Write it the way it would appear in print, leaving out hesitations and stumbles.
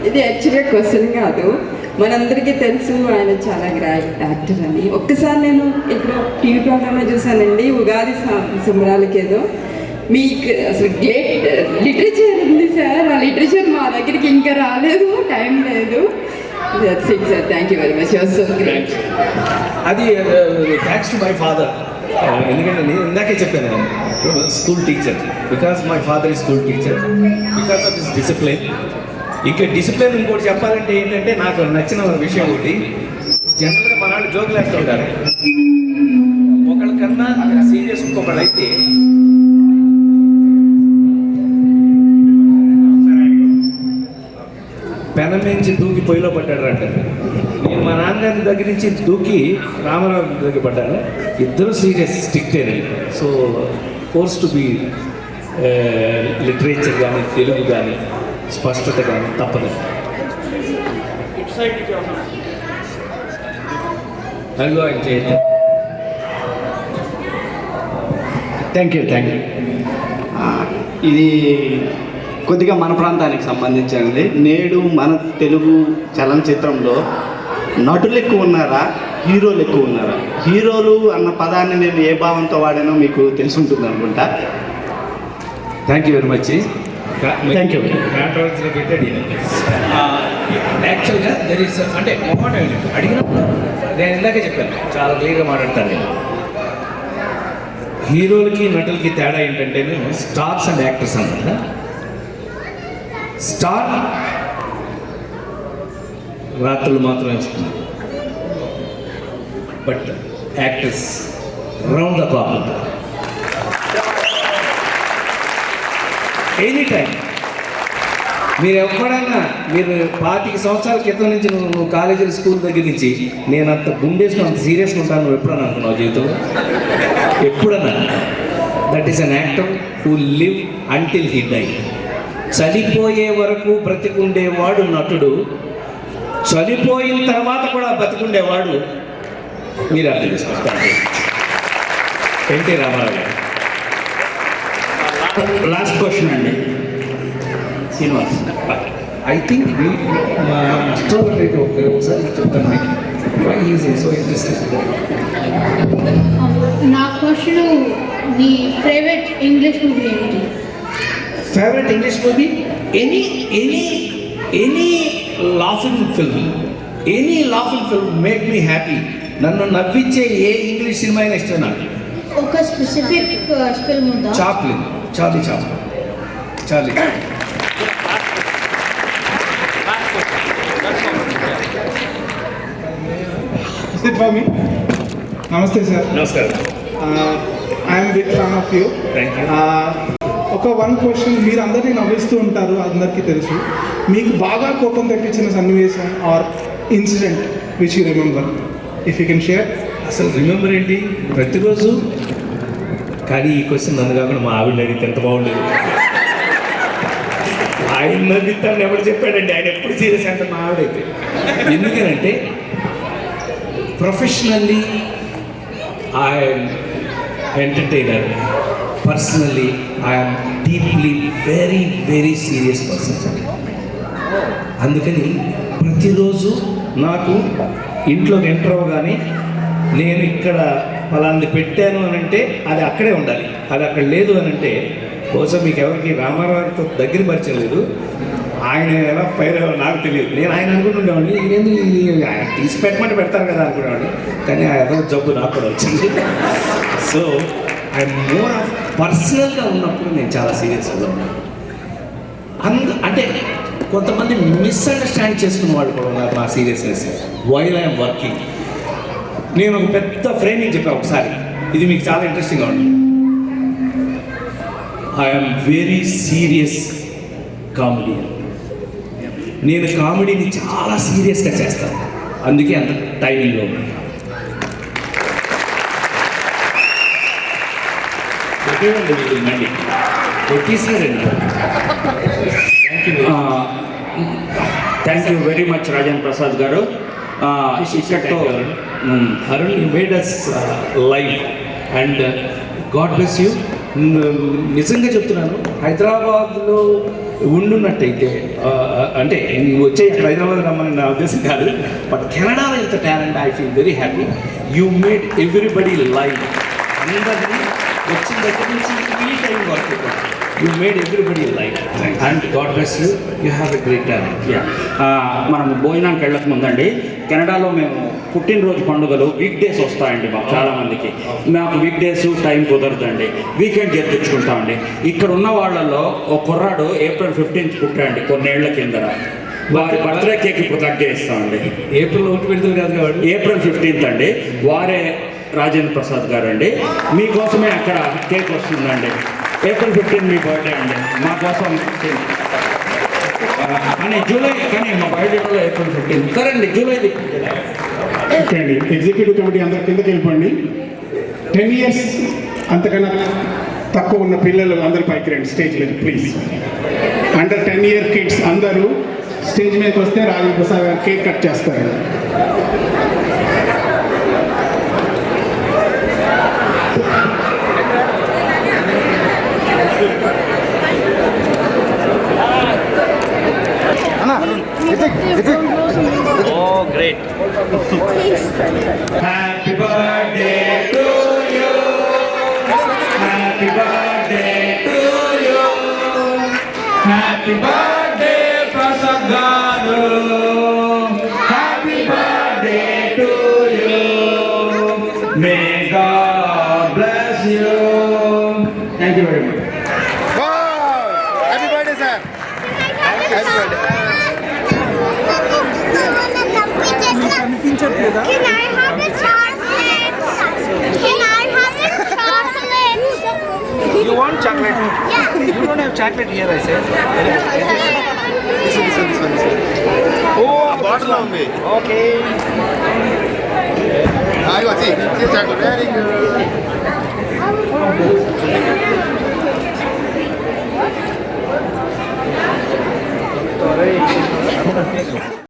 ఇది యాక్చువల్గా క్వశ్చన్ కాదు, మనందరికీ తెలుసు ఆయన చాలా గ్రేట్ యాక్టర్ అని. ఒక్కసారి నేను ఇక్కడ టీవీ ప్రోగ్రాంలో చూసానండి, ఉగాది సంబరాలకి ఏదో మీకు అసలు గ్రేట్ లిటరేచర్ ఉంది సార్. ఆ లిటరేచర్ మా దగ్గరికి ఇంకా రాలేదు, టైం లేదు. That's it sir, thank you very much, so great. అది థ్యాంక్స్ టు మై ఫాదర్. ఎందుకంటే నేను ఇందాకే చెప్పాను, school teacher. Because my father ఈ school teacher, because of this discipline. ఇంకా డిసిప్లిన్ ఇంకోటి చెప్పాలంటే ఏంటంటే, నాకు నచ్చిన విషయం ఒకటి, జనరల్గా మన వాళ్ళు జోకులు వేస్తూ ఉంటారు. ఒకళ్ళకన్నా అక్కడ సీరియస్ ఇంకొకళ్ళు అయితే పెనం నుంచి దూకి పొయ్యిలో పడ్డాడు అంటారు. నేను మా నాన్నగారి దగ్గర నుంచి దూకి రామారావు దగ్గర పడ్డాను. ఇద్దరు సీరియస్ స్ట్రిక్టేనే. So force to be literature కానీ తెలుగు కానీ స్పష్టత కానీ తప్పదు. అదిగో ఆయన చేయండి. Thank you. ఇది కొద్దిగా మన ప్రాంతానికి సంబంధించినది. నేడు మన తెలుగు చలనచిత్రంలో నటులు ఎక్కువ ఉన్నారా, హీరోలు ఎక్కువ ఉన్నారా? హీరోలు అన్న పదాన్ని నేను ఏ భావంతో వాడానో మీకు తెలిసి ఉంటుంది అనుకుంటా. Thank you very much. Thank you. కాంట్రవర్సీలో పెట్టాడు యాక్చువల్గా దర్ ఇస్ అంటే మొహమాట అడిగినప్పుడు నేను ఇందాకే చెప్పాను, చాలా క్లియర్గా మాట్లాడతాను నేను. హీరోలకి నటులకి తేడా ఏంటంటే, స్టార్స్ అండ్ యాక్టర్స్ అన్నమాట. స్టార్ రాత్రులు మాత్రమే వస్తుంది, but actors round the clock ఉంటారు, ఎనీ టైం. మీరు ఎప్పుడైనా మీరు 25 సంవత్సరాల క్రితం నుంచి నువ్వు కాలేజీ స్కూల్ దగ్గర నుంచి నేను అంత గుండేసుకుని అంత సీరియస్గా ఉంటాను నువ్వు ఎప్పుడన్నా అనుకున్నావు జీవితంలో? ఎప్పుడన్నా? That is an actor who live until he die. చనిపోయే వరకు బ్రతికుండేవాడు నటుడు, చనిపోయిన తర్వాత కూడా బ్రతికుండేవాడు మీరు అర్థం చేసుకుంటారు. ఎన్టీ రామారావు గారు. లాస్ట్ క్వశ్చన్ అండి శ్రీనివాస్. ఐ థింక్ ఒకసారి చెప్తాను మీకు. So interesting. నా క్వశ్చన్, నీ ఫేవరెట్ ఇంగ్లీష్ మూవీ ఏంటి? Favourite English movie? Any laughing film, make me happy. నన్ను నవ్వించే ఏ ఇంగ్లీష్ సినిమా అయినా ఇష్టం నాకు. ఒక స్పెసిఫిక్ ఫిల్మ్ ఉందా? చార్లీ. నమస్తే సార్. నమస్కారం. I'm big fan of you. Thank you. ఒక వన్ క్వశ్చన్, మీరు అందరినీ నవ్విస్తూ ఉంటారు, అందరికీ తెలుసు. మీకు బాగా కోపం తెప్పించిన సన్నివేశం or incident which you remember, if you can share. అసలు రిమెంబర్ ఏంటి, ప్రతిరోజు. కానీ ఈ క్వశ్చన్ నన్ను కాకుండా మా ఆవిడ అడిగితే ఎంత బాగుండేది. ఆయన నవ్విస్తాను ఎవరు చెప్పాడండి, ఆయన ఎప్పుడు సీరియస్ అంటే మా ఆవిడైతే. ఎందుకనంటే professionally I'm entertainer, personally I'm deeply very very serious person. అందుకని ప్రతిరోజు నాకు ఇంట్లోకి ఎంటర్ అవ్వగానే నేను ఇక్కడ ఫలాంది పెట్టాను అని అంటే అది అక్కడే ఉండాలి. అది అక్కడ లేదు అని అంటే, బహుశా మీకు ఎవరికి రామారావుతో దగ్గర పరిచయం లేదు, ఆయన ఎలా ఫైర్ అయ్యారో నాకు తెలియదు. నేను ఆయన అనుకుంటుండేవాడిని, నేను తీసి పెట్టమంటే పెడతారు కదా అనుకునేవాడిని. కానీ ఆ ఏదో జబ్బు నాకు కూడా వచ్చింది. సో ఐఎమ్ మోర్ ఆఫ్ పర్సనల్గా ఉన్నప్పుడు నేను చాలా సీరియస్గా ఉన్నాను. అంటే కొంతమంది మిస్అండర్స్టాండ్ చేసుకున్న వాళ్ళు కూడా ఉన్నారు నా సీరియస్నెస్ వైల్ ఐఎమ్ వర్కింగ్. నేను ఒక పెద్ద ఫ్రేమింగ్ చెప్పాను ఒకసారి, ఇది మీకు చాలా ఇంట్రెస్టింగ్గా ఉంటుంది. I'm very serious comedy. నేను కామెడీని చాలా సీరియస్గా చేస్తాను, అందుకే అంత టైమింగ్లో ఉన్నాను. మళ్ళీ తీసారండి. Thank you very much Rajan Prasad గారు. ఇక్కడితో Arun, you made us live, and God bless you. నిజంగా చెప్తున్నాను, హైదరాబాద్లో ఉండున్నట్టయితే అంటే వచ్చే అక్కడ హైదరాబాద్ రమ్మని నా ఉద్దేశం కాదు, బట్ కెనడాలో ఇంత talent I feel very happy. You made everybody live. అందరినీ వచ్చిన దగ్గర నుంచి ఈ టైం వరకు you made everybody live and God bless you. You have a great talent. మనం భోజనానికి వెళ్ళక ముందండి, కెనడాలో మేము పుట్టినరోజు పండుగలు వీక్ డేస్ వస్తాయండి మాకు చాలామందికి. మాకు వీక్ డేస్ టైం కుదరదండి, వీకెండ్ తెచ్చుకుంటామండి. ఇక్కడ ఉన్న వాళ్ళల్లో ఒక కుర్రాడు April 15th పుట్టాడండి కొన్నేళ్ల కింద. వారి బర్త్డే కేక్ ఇప్పుడు కట్ చేస్తామండి. ఏప్రిల్ 1 విడుదల కాదు కాబట్టి April 15th అండి. వారే రాజేంద్ర ప్రసాద్ గారు అండి. మీకోసమే అక్కడ కేక్ వస్తుందండి. April 15 మీ బర్త్డే అండి, మా కోసం. కానీ జూలై, కానీ మా బర్త్డేలో April 15. సరే అండి, జూలై. ఓకే అండి, ఎగ్జిక్యూటివ్ కమిటీ అందరి కిందకి వెళ్ళిపోండి. 10 years అంతకన్నా తక్కువ ఉన్న పిల్లలు అందరు పైకి రండి స్టేజ్ మీద ప్లీజ్. అండర్ 10 year కిడ్స్ అందరూ స్టేజ్ మీదకి వస్తే రాజేంద్ర ప్రసాద్ గారు కేక్ కట్ చేస్తారు. Oh, great. Happy birthday to you. Happy birthday to you. Happy birthday, Prasad Garu. Happy birthday to you. May God bless you. Thank you very much. Happy birthday, sir. Happy birthday. Can I have the chocolates? Can I have the chocolates? You want chocolate? Yeah. You don't have chocolate here, I said. This one. Oh, bottle only. Okay. I got see chocolate. Very good.